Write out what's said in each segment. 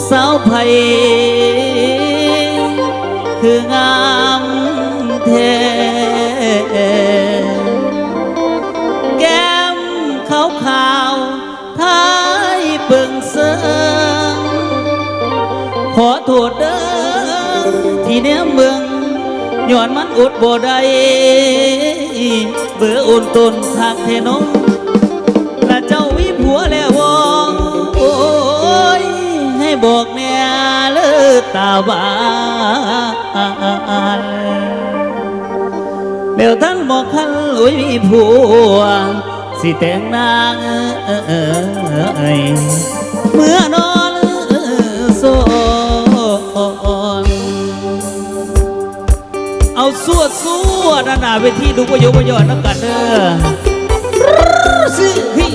สาวไผ่คืองามแท้แก้มขาวขาวท้ายเบิ่งเสิงขอโทษเด้อที่เนี้ยเมืองย้อนมันอดบ่ได้เบื่ออุ่นตนทักเทนงและเจ้าวิผัวแล้ววองโอ้ยให้บอกแน่เลิศตาบานเดี๋ยวท่านบอกคันลุยมีผัวสิแต่งนางเมื่อนอนโซนเอาสวดหน้าเวทีดูประโยชน์ประโยชน์น้ำกันเด้อสิฮิ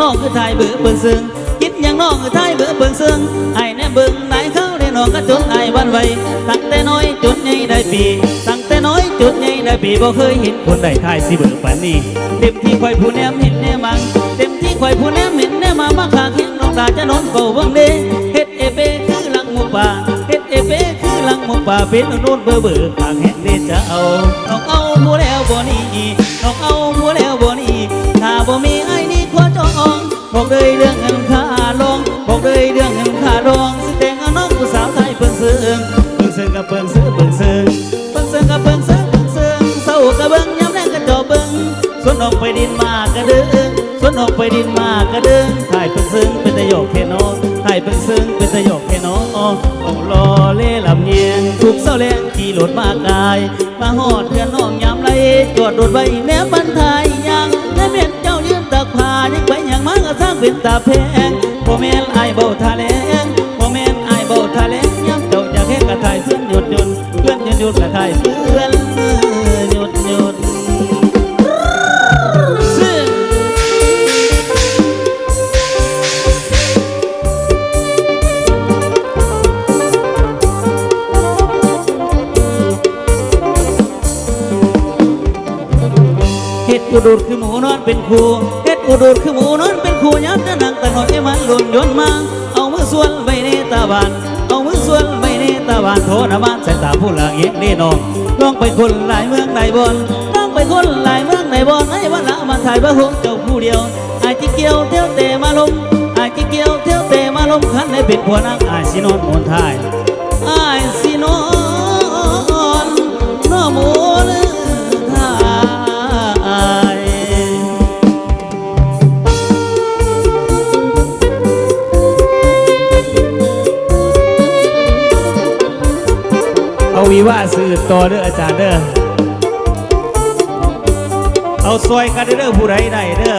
น้องคือไทยเบื่อเบิ่งซึ่งคิดอย่างน้องคือไทยเบื่อเบิ่งซึ่งไอ้แน่เบิ่งไหนเขาได้น้องก็จนไอ้วันไว้ตั้งแต่น้อยจุดใหญ่ได้ปีตั้งแต่น้อยจุดใหญ่ได้ปีบ่เคยเห็นคนใดไทยสิเบื่อปานนี้เต็มที่คอยผู้แนมเห็นแน่มังเต็มที่คอยผู้แนมเห็นแน่มามาขาเข็งน้องตาจะนอนเฝ้าเบิ่งเด้เฮ็ดเอเปคือหลังหมูป่าเฮ็ดเอเปคือหลังหมูป่าเป็นโน่นเบื่อขางแห้งเด้จะเอาน้องเอาผู้แล้วบ่นี่น้องเอาผู้แล้วบ่นี่ถ้าบ่มีไอ้นี่ขอจองบอกเลยเรื่องเงินค่าลงบอกเลยเรื่องเงินค่าลงสิแต่งเอาน้องผู้สาวไทยเบิ่งซึ้งกับเบิ่งซึ้งกับเบิ่งซึ้งเศร้ากับเบิ่งย้ำแรงกับจอเบิ่งส่วนออกไปดินมากกระดึงส่วนออกไปดินมากกระดึงถ่ายเบิ่งซึ้งเป็นตะโยกแค่น้องถ่ายเบิ่งซึ้งเป็นตะโยกแค่น้องต้องรอเล่ลำเงียงถูกเศร้าแรงขี่รถมากายมาหอดเพื่อนน้องยามไรจอดรถไว้แนบบันทายยังแนบเม็ดเจ้ายืนตากผ้ายังไปยังมาก็สร้างเป็นตาแพงพ่อแม่ไอ้เบาทะเลงพ่อแม่ไอ้เบาทะเลงย้ำเจ้าอยากให้กระถ่ายเพื่อนหยุดเพื่อนหยุดกระถ่ายเพื่อนหยุดเฮ็ดอุดรคือหมูนอนเป็นครูเฮ็ดอุดรคือหมูนอนเป็นครูย้ำจะนั่งตะนอนให้มันหล่นย้อนมาเอามือส่วนไว้ในตาบานเอามือส่วนไว้ในตาบานโทนบ้านใส่ตาผู้ละเอียดนี่น้องน้องไปคนหลายเมืองหลายบอนน้องไปคนหลายเมืองหลายบอนให้วันละมาถ่ายพระหงเจ้าผู้เดียวไอ้ที่เกี่ยวเที่ยวเตะมาลมไอ้ที่เกี่ยวเที่ยวเตะมาลมขันให้เป็นผัวนางไอ้สินอนมนทายไอ้สินอนน้อมูลทายเอาวิว่าสื่อต่อเด้ออาจารย์เด้อเอาซอยกันเด้อผู้ใดได้เด้อ